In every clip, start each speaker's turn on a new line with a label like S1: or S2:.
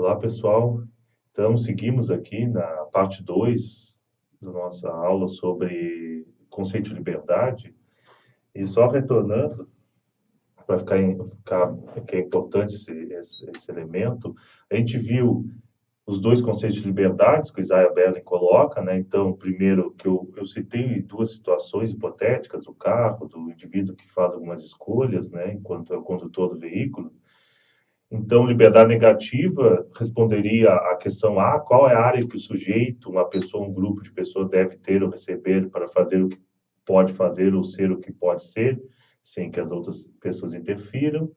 S1: Olá, pessoal. Então, seguimos aqui na parte 2 da nossa aula sobre conceito de liberdade. E só retornando, para que é importante esse elemento, a gente viu os dois conceitos de liberdade que o Isaiah Berlin coloca, né? Então, primeiro, que eu citei duas situações hipotéticas, do carro, do indivíduo que faz algumas escolhas, né, enquanto é o condutor do veículo. Então, liberdade negativa responderia à questão A, qual é a área que o sujeito, uma pessoa, um grupo de pessoas deve ter ou receber para fazer o que pode fazer ou ser o que pode ser, sem que as outras pessoas interfiram.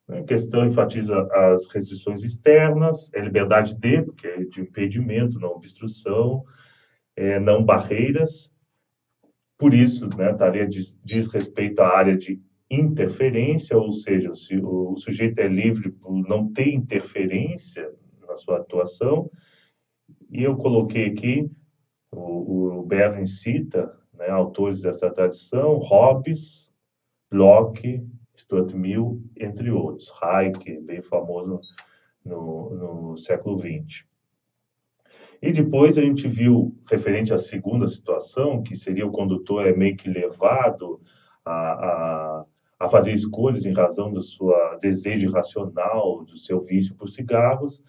S1: A questão enfatiza as restrições externas, é liberdade D, porque é de impedimento, não obstrução, não barreiras. Por isso, né, tarefa diz respeito à área de interferência, ou seja, se o sujeito é livre por não ter interferência na sua atuação. E eu coloquei aqui, o Berlin cita, né, autores dessa tradição, Hobbes, Locke, Stuart Mill, entre outros. Hayek, bem famoso no século XX. E depois a gente viu, referente à segunda situação, que seria o condutor meio que levado a fazer escolhas em razão do seu desejo irracional, do seu vício por cigarros.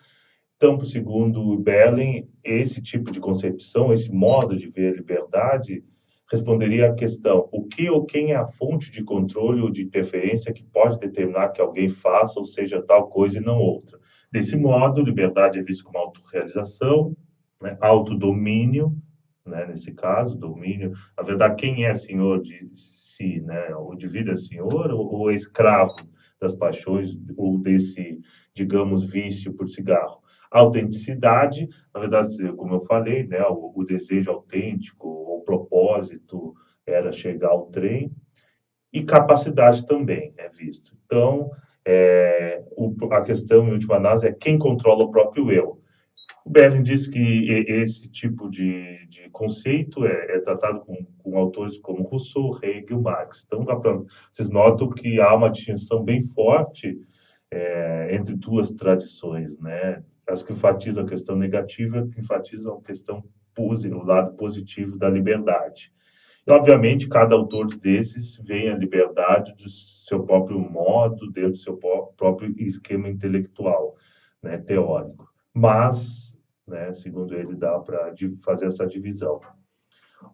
S1: Então, segundo Berlin, esse tipo de concepção, esse modo de ver a liberdade, responderia à questão: o que ou quem é a fonte de controle ou de interferência que pode determinar que alguém faça ou seja tal coisa e não outra? Desse modo, liberdade é vista como autorrealização, né, autodomínio, né, nesse caso, domínio. Na verdade, quem é senhor de si, né? O indivíduo é senhor ou é escravo das paixões ou desse, digamos, vício por cigarro? Autenticidade, na verdade, como eu falei, né, o desejo autêntico, o propósito era chegar ao trem, e capacidade também é visto. Então, a questão, em última análise, é quem controla o próprio eu. O Berlin diz que esse tipo de conceito é tratado com autores como Rousseau, Hegel, Marx. Então, vocês notam que há uma distinção bem forte entre duas tradições, né? As que enfatizam a questão negativa, que enfatizam a questão o lado positivo da liberdade. E, obviamente, cada autor desses vê a liberdade do seu próprio modo, dentro do seu próprio esquema intelectual, né, teórico. Mas, né, segundo ele, dá para fazer essa divisão.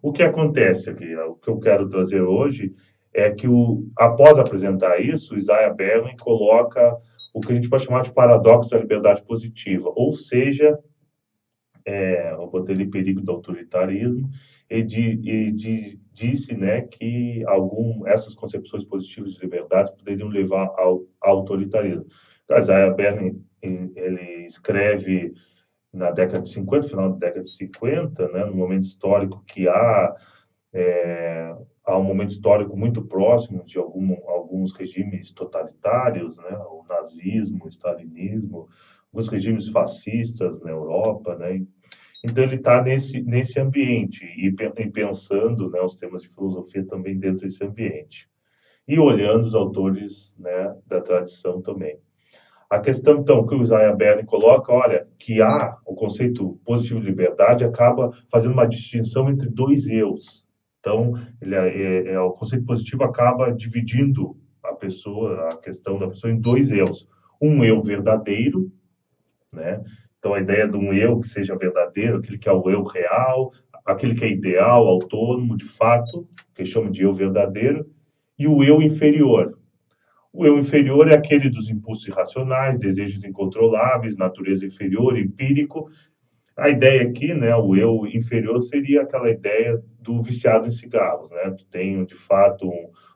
S1: O que acontece aqui, o que eu quero trazer hoje, é que após apresentar isso, Isaiah Berlin coloca o que a gente pode chamar de paradoxo da liberdade positiva, ou seja, o botei perigo do autoritarismo, disse, né, que essas concepções positivas de liberdade poderiam levar ao autoritarismo. Isaiah Berlin, ele escreve na década de 50, final da década de 50, né, no momento histórico que há um momento histórico muito próximo de alguns regimes totalitários, né, o nazismo, o stalinismo, alguns regimes fascistas na Europa, né. Então ele está nesse ambiente e pensando, né, os temas de filosofia também dentro desse ambiente e olhando os autores, né, da tradição também. A questão, então, que o Isaiah Berlin coloca, olha, que o conceito positivo de liberdade acaba fazendo uma distinção entre dois eus. Então, o conceito positivo acaba dividindo a questão da pessoa em dois eus. Um eu verdadeiro, né? Então, a ideia de um eu que seja verdadeiro, aquele que é o eu real, aquele que é ideal, autônomo, de fato, que chama de eu verdadeiro, e o eu inferior. O eu inferior é aquele dos impulsos irracionais, desejos incontroláveis, natureza inferior, empírico. A ideia aqui, né, o eu inferior seria aquela ideia do viciado em cigarros, né? Tu tem, de fato,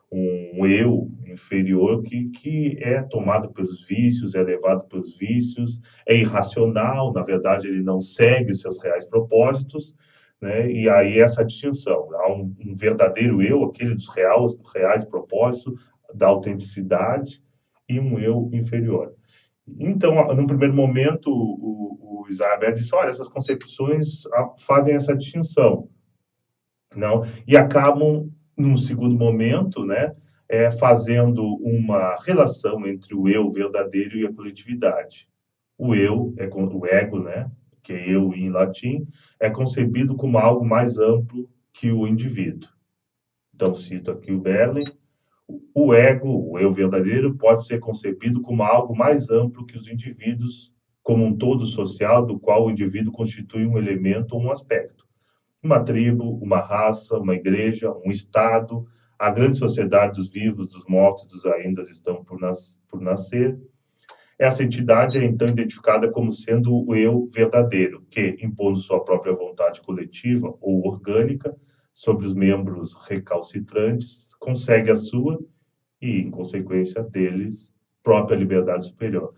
S1: um eu inferior que é tomado pelos vícios, é levado pelos vícios, é irracional, na verdade ele não segue os seus reais propósitos, né? E aí essa distinção, há um verdadeiro eu, aquele dos reais propósitos, da autenticidade, e um eu inferior. Então, num primeiro momento, o Isaiah disse, olha, essas concepções fazem essa distinção, não? E acabam, num segundo momento, né, fazendo uma relação entre o eu verdadeiro e a coletividade. o eu, o ego, né, que é eu em latim, é concebido como algo mais amplo que o indivíduo. Então, cito aqui o Berlin, o ego, o eu verdadeiro, pode ser concebido como algo mais amplo que os indivíduos, como um todo social, do qual o indivíduo constitui um elemento ou um aspecto. Uma tribo, uma raça, uma igreja, um estado, a grande sociedade dos vivos, dos mortos, dos ainda estão por nascer. Essa entidade é então identificada como sendo o eu verdadeiro, que, impondo sua própria vontade coletiva ou orgânica sobre os membros recalcitrantes, consegue a sua e, em consequência deles, própria liberdade superior.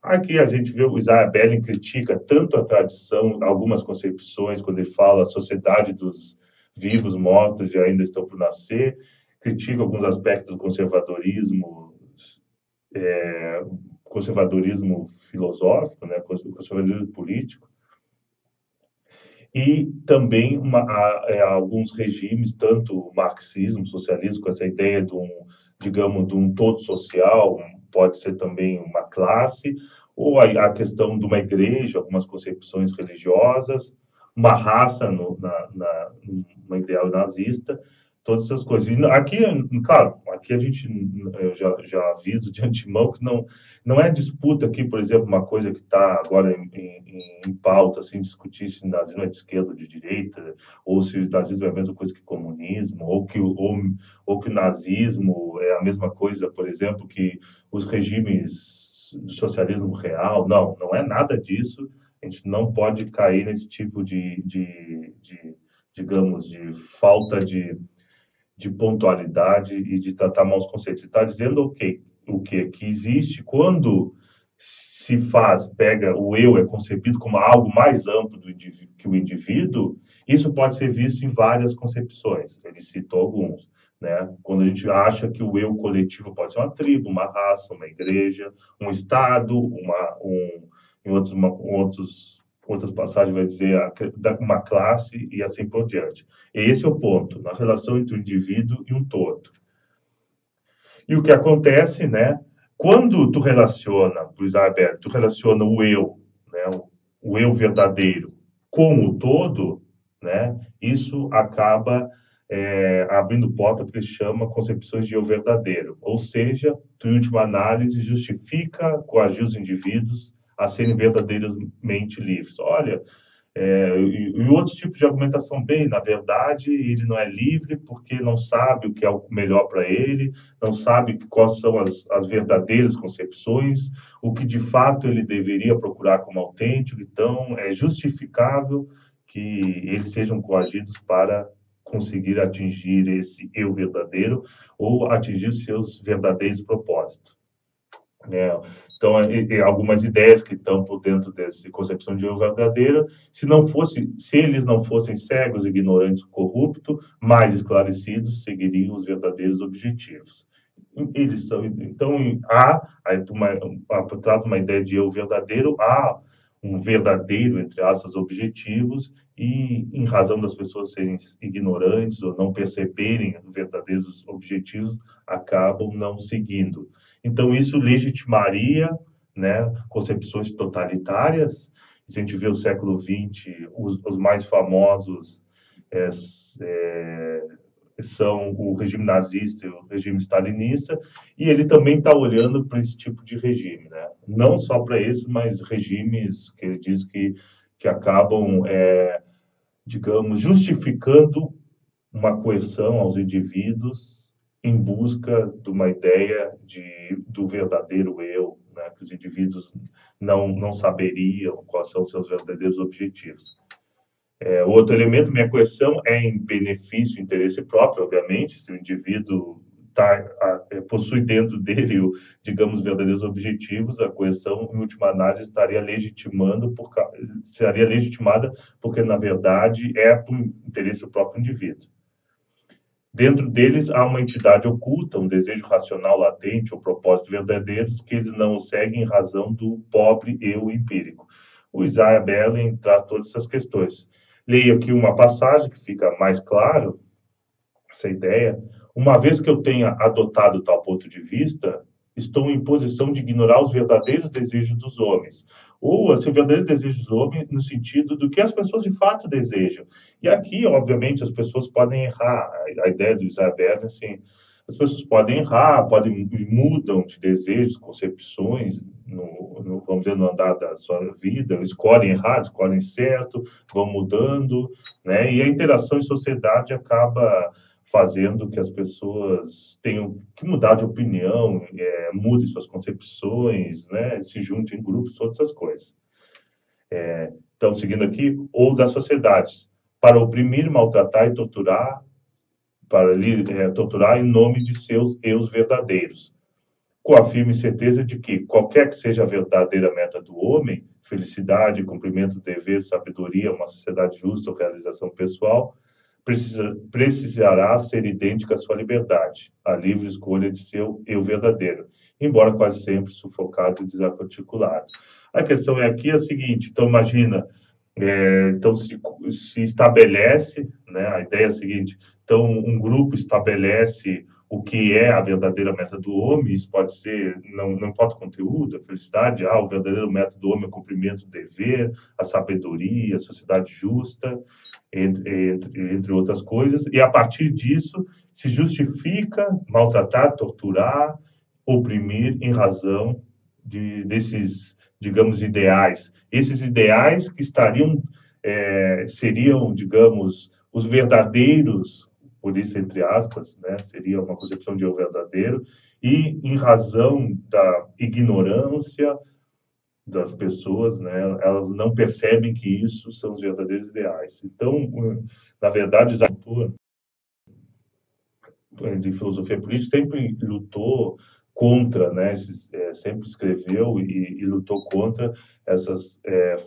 S1: Aqui a gente vê o Isaiah Berlin critica tanto a tradição, algumas concepções, quando ele fala a sociedade dos vivos, mortos e ainda estão por nascer, critica alguns aspectos do conservadorismo filosófico, né, conservadorismo político, e também alguns regimes, tanto o marxismo, o socialismo, com essa ideia de digamos, de um todo social, pode ser também uma classe, ou a questão de uma igreja, algumas concepções religiosas, uma raça no ideal nazista, todas essas coisas. E aqui, claro, aqui eu já aviso de antemão que não é disputa aqui, por exemplo, uma coisa que está agora em pauta, assim, discutir se nazismo é de esquerda ou de direita, ou se o nazismo é a mesma coisa que comunismo, ou que o nazismo é a mesma coisa, por exemplo, que os regimes do socialismo real. Não é nada disso. A gente não pode cair nesse tipo digamos, de falta de pontualidade e de tratar maus conceitos. Você está dizendo o que? Que existe quando se pega o eu, é concebido como algo mais amplo que o indivíduo, isso pode ser visto em várias concepções. Ele citou alguns. Né? Quando a gente acha que o eu coletivo pode ser uma tribo, uma raça, uma igreja, um estado, em outras passagens vai dizer uma classe e assim por diante. Esse é o ponto, na relação entre o indivíduo e um todo. E o que acontece, né? Quando tu relaciona, Luiz Alberto, tu relaciona o eu, né? O eu verdadeiro com o todo, né? Isso acaba abrindo porta para o que chama concepções de eu verdadeiro. Ou seja, tu, em última análise, justifica coagir os indivíduos a serem verdadeiramente livres. Olha, e outros tipos de argumentação, bem, na verdade, ele não é livre porque não sabe o que é o melhor para ele, não sabe quais são as verdadeiras concepções, o que de fato ele deveria procurar como autêntico. Então, é justificável que eles sejam coagidos para conseguir atingir esse eu verdadeiro ou atingir seus verdadeiros propósitos. Então, algumas ideias que estão por dentro dessa concepção de eu verdadeiro, se eles não fossem cegos, ignorantes, corruptos, mais esclarecidos, seguiriam os verdadeiros objetivos. Então, trata uma ideia de eu verdadeiro, há um verdadeiro, entre aspas, objetivos, e em razão das pessoas serem ignorantes ou não perceberem os verdadeiros objetivos, acabam não seguindo. Então, isso legitimaria, né, concepções totalitárias. Se a gente vê o século XX, os mais famosos são o regime nazista e o regime stalinista, e ele também está olhando para esse tipo de regime, né? Não só para esse, mas regimes que ele diz que acabam, digamos, justificando uma coerção aos indivíduos em busca de uma ideia do verdadeiro eu, né? Que os indivíduos não saberiam quais são os seus verdadeiros objetivos. Outro elemento, minha coerção é em benefício, interesse próprio, obviamente. Se o indivíduo possui dentro dele, digamos, verdadeiros objetivos, a coerção, em última análise, seria legitimada porque, na verdade, é por interesse do próprio indivíduo. Dentro deles há uma entidade oculta, um desejo racional latente ou propósito verdadeiros que eles não seguem em razão do pobre eu empírico. O Isaiah Berlin traz todas essas questões. Leio aqui uma passagem que fica mais claro essa ideia. Uma vez que eu tenha adotado tal ponto de vista, estão em posição de ignorar os verdadeiros desejos dos homens. Ou assim, os verdadeiros desejos dos homens no sentido do que as pessoas de fato desejam. E aqui, obviamente, as pessoas podem errar. A ideia do Isaiah Berlin, assim, as pessoas podem errar, mudam de desejos, concepções, vamos dizer, no andar da sua vida, escolhem errado, escolhem certo, vão mudando, né? E a interação em sociedade acaba fazendo que as pessoas tenham que mudar de opinião, mudem suas concepções, né? Se juntem em grupos, todas essas coisas. Então, seguindo aqui, ou das sociedades, para oprimir, maltratar e torturar, torturar em nome de seus eus verdadeiros, com a firme certeza de que, qualquer que seja a verdadeira meta do homem, felicidade, cumprimento do dever, sabedoria, uma sociedade justa ou realização pessoal, precisará ser idêntica à sua liberdade, à livre escolha de seu eu verdadeiro, embora quase sempre sufocado e desarticulado. A questão é aqui a seguinte, então imagina, então se estabelece, né, a ideia é a seguinte, então um grupo estabelece o que é a verdadeira meta do homem, isso pode ser, não importa o conteúdo, a felicidade, o verdadeiro método do homem é o cumprimento do dever, a sabedoria, a sociedade justa, entre outras coisas, e a partir disso se justifica maltratar, torturar, oprimir em razão desses, digamos, ideais. Esses ideais que seriam, digamos, os verdadeiros, por isso, entre aspas, né, seria uma concepção de eu verdadeiro, e em razão da ignorância das pessoas, né, elas não percebem que isso são os verdadeiros ideais. Então, na verdade, a autor de filosofia política sempre lutou contra, né, sempre escreveu e lutou contra essas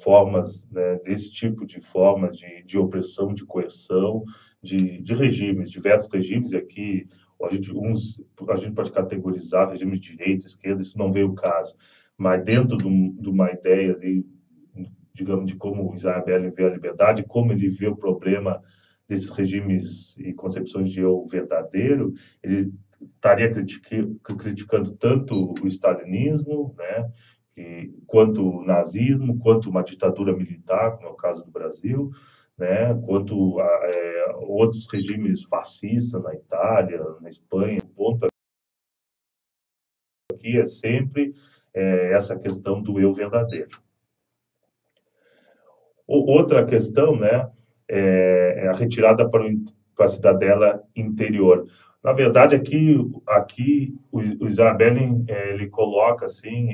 S1: formas, né, desse tipo de forma de opressão, de coerção, de regimes, diversos regimes, e aqui a gente pode categorizar regime de direita, esquerda, isso não veio o caso, mas dentro de uma ideia, digamos, de como Isaiah Berlin vê a liberdade, como ele vê o problema desses regimes e concepções de eu verdadeiro, ele estaria criticando tanto o stalinismo, né, quanto o nazismo, quanto uma ditadura militar, como é o caso do Brasil, né, quanto outros regimes fascistas na Itália, na Espanha. O ponto aqui é sempre essa questão do eu verdadeiro. Outra questão, né, é a retirada para a cidadela interior. Na verdade, aqui o Isaiah Berlin ele coloca assim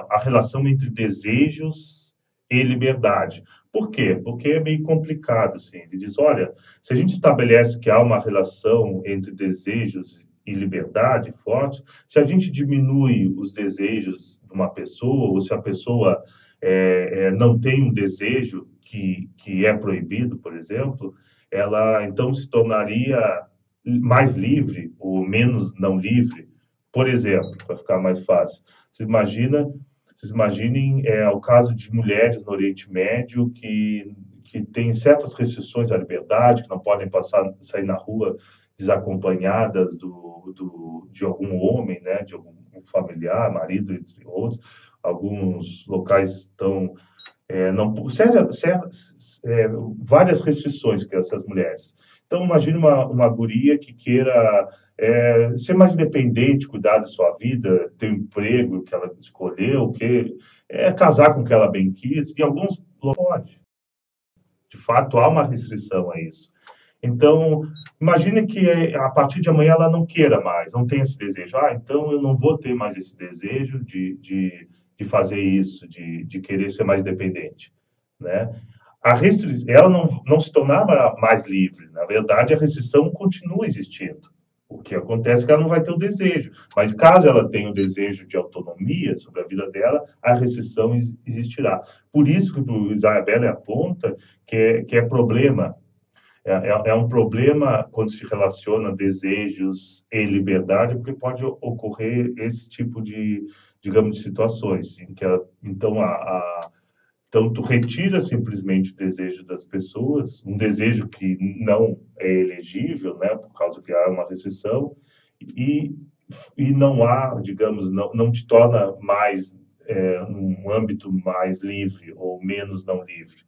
S1: a relação entre desejos e liberdade. Por quê? Porque é meio complicado, assim. Ele diz, olha, se a gente estabelece que há uma relação entre desejos e liberdade forte, se a gente diminui os desejos de uma pessoa, ou se a pessoa não tem um desejo que é proibido, por exemplo, ela então se tornaria mais livre ou menos não livre. Por exemplo, para ficar mais fácil, vocês imaginem o caso de mulheres no Oriente Médio que têm certas restrições à liberdade, que não podem sair na rua desacompanhadas de algum homem, né, de algum familiar, marido, entre outros. Alguns locais estão várias restrições que essas mulheres. Então, imagine uma guria que queira ser mais independente, cuidar da sua vida, ter um emprego que ela escolheu, casar com o que ela bem quis. Em alguns pode. De fato, há uma restrição a isso. Então, imagine que a partir de amanhã ela não queira mais, não tem esse desejo. Então eu não vou ter mais esse desejo de fazer isso, de querer ser mais dependente, né? Ela não se tornava mais livre. Na verdade, a restrição continua existindo. O que acontece é que ela não vai ter o desejo. Mas caso ela tenha o desejo de autonomia sobre a vida dela, a restrição existirá. Por isso que o Isaiah Berlin aponta que é problema. É um problema quando se relaciona desejos e liberdade, porque pode ocorrer esse tipo de, digamos, de situações em que então tu retira simplesmente o desejo das pessoas, um desejo que não é elegível, né, por causa que há uma restrição, e e não há, digamos, não te torna mais um âmbito mais livre ou menos não livre,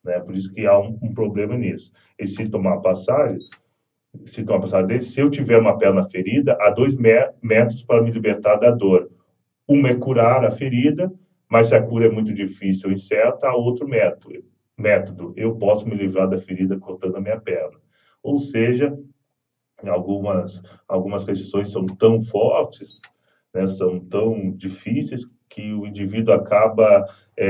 S1: né? Por isso que há um problema nisso. E se tomar passagem dele, se eu tiver uma perna ferida, há 2 métodos para me libertar da dor. Um é curar a ferida, mas se a cura é muito difícil ou incerta, há outro método. Eu posso me livrar da ferida cortando a minha perna. Ou seja, algumas restrições são tão fortes, né, são tão difíceis que o indivíduo acaba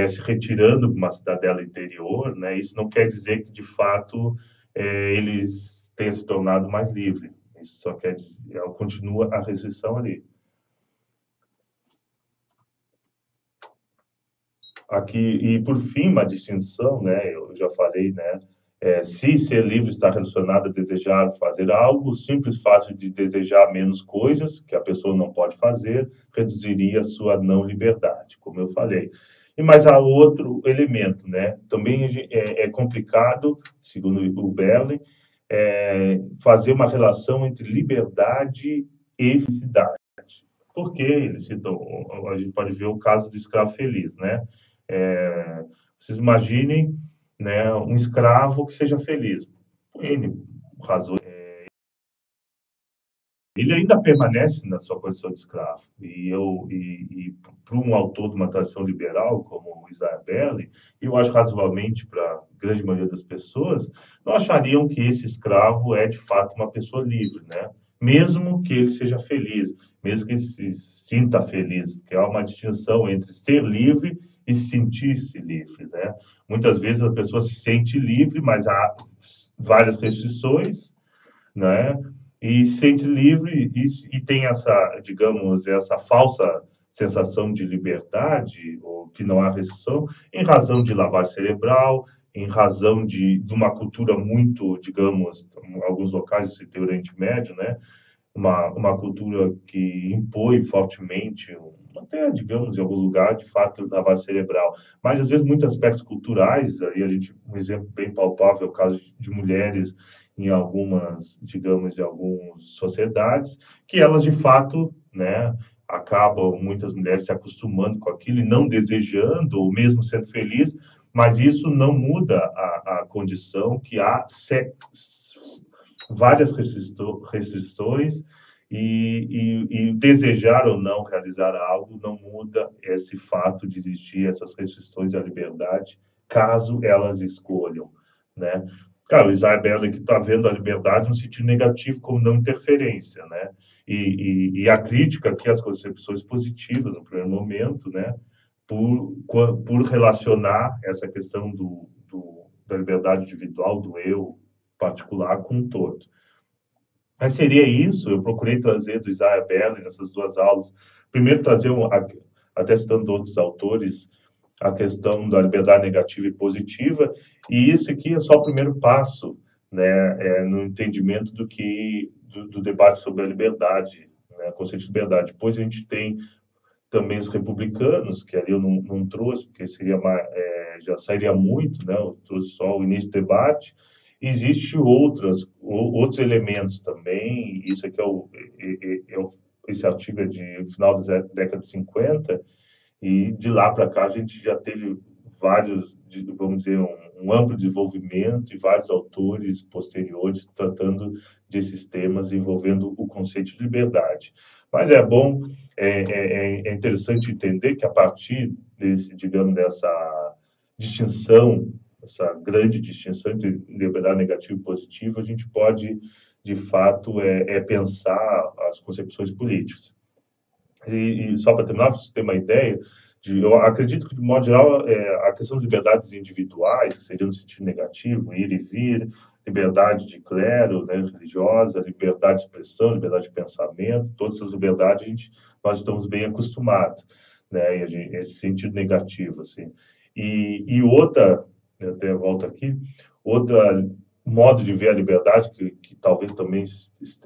S1: se retirando de uma cidadela interior, né? Isso não quer dizer que de fato eles tenham se tornado mais livres. Isso só quer dizer, continua a restrição ali. Aqui, e por fim, uma distinção, né? Eu já falei, né? Se ser livre está relacionado a desejar fazer algo, o simples fato de desejar menos coisas que a pessoa não pode fazer reduziria a sua não liberdade, como eu falei. E mas há outro elemento, né? Também é complicado, segundo o Berlin, fazer uma relação entre liberdade e felicidade. Por quê? Eles citam, a gente pode ver o caso do escravo feliz, né? Vocês imaginem, né, um escravo que seja feliz. Por N razões. Ele ainda permanece na sua condição de escravo. E para um autor de uma tradição liberal, como o Isaiah Berlin, eu acho razoavelmente para a grande maioria das pessoas, não achariam que esse escravo é de fato uma pessoa livre, né? Mesmo que ele seja feliz, mesmo que ele se sinta feliz, porque há uma distinção entre ser livre e sentir-se livre, né? Muitas vezes a pessoa se sente livre, mas há várias restrições, né? E se sente livre e tem essa, digamos, essa falsa sensação de liberdade, ou que não há restrição, em razão de lavagem cerebral, em razão de uma cultura muito, digamos, em alguns locais do Oriente Médio, né? Uma cultura que impõe fortemente, até, digamos, em algum lugar, de fato, lavagem cerebral. Mas, às vezes, muitos aspectos culturais, aí a gente, um exemplo bem palpável é o caso de mulheres em algumas, digamos, em algumas sociedades, que elas, de fato, né, acabam, muitas mulheres se acostumando com aquilo e não desejando, ou mesmo sendo feliz, mas isso não muda a condição que há várias restrições e desejar ou não realizar algo não muda esse fato de existir essas restrições à liberdade, caso elas escolham, né? Claro, o Isaiah que está vendo a liberdade no sentido negativo como não interferência, né? E a crítica aqui às concepções positivas no primeiro momento, né? Por relacionar essa questão da liberdade individual, do eu particular com um todo. Mas seria isso, eu procurei trazer do Isaiah Berlin nessas 2 aulas. Primeiro, trazer, até citando outros autores, a questão da liberdade negativa e positiva, e isso aqui é só o primeiro passo, né, no entendimento do debate sobre a liberdade, né, conceito de liberdade. Depois a gente tem também os republicanos, que ali eu não trouxe, porque seria já sairia muito, né, eu trouxe só o início do debate. Existem outros elementos também, isso aqui esse artigo é de final da década de 50, e de lá para cá a gente já teve vários, vamos dizer, um amplo desenvolvimento e vários autores posteriores tratando desses temas envolvendo o conceito de liberdade. Mas é bom, é interessante entender que a partir digamos, dessa distinção, essa grande distinção entre liberdade negativa e positiva, a gente pode, de fato, pensar as concepções políticas. E só para terminar, para você ter uma ideia, eu acredito que, de modo geral, a questão de liberdades individuais, que seria no sentido negativo, ir e vir, liberdade de clero, né, religiosa, liberdade de expressão, liberdade de pensamento, todas essas liberdades nós estamos bem acostumados, né, esse sentido negativo, assim. E outra, eu até volto aqui, outra modo de ver a liberdade, que talvez também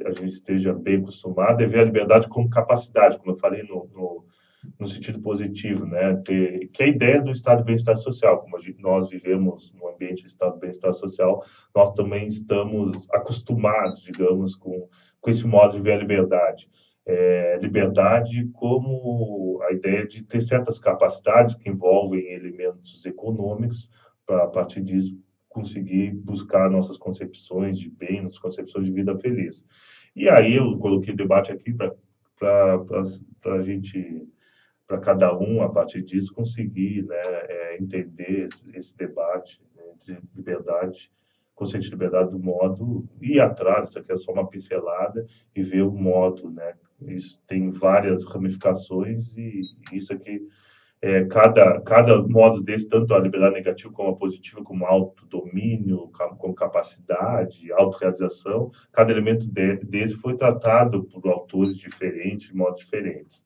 S1: a gente esteja bem acostumado, é ver a liberdade como capacidade, como eu falei no sentido positivo, né? Que é a ideia do estado de bem-estar social, como nós vivemos no ambiente de estado de bem-estar social, nós também estamos acostumados, digamos, com esse modo de ver a liberdade. liberdade como a ideia de ter certas capacidades que envolvem elementos econômicos, para, a partir disso, conseguir buscar nossas concepções de bem, nossas concepções de vida feliz. E aí eu coloquei o debate aqui para a gente, para cada um, a partir disso, conseguir, né, entender esse debate, né, entre liberdade, conceito de liberdade do modo, ir atrás, isso aqui é só uma pincelada, e ver o modo, né? Isso tem várias ramificações e isso aqui, cada modo desse, tanto a liberdade negativa como a positiva, como autodomínio, como capacidade, autorrealização, cada elemento desse foi tratado por autores diferentes, de modos diferentes.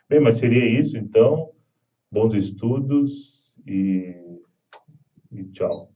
S1: Bem, mas seria isso, então. Bons estudos e tchau.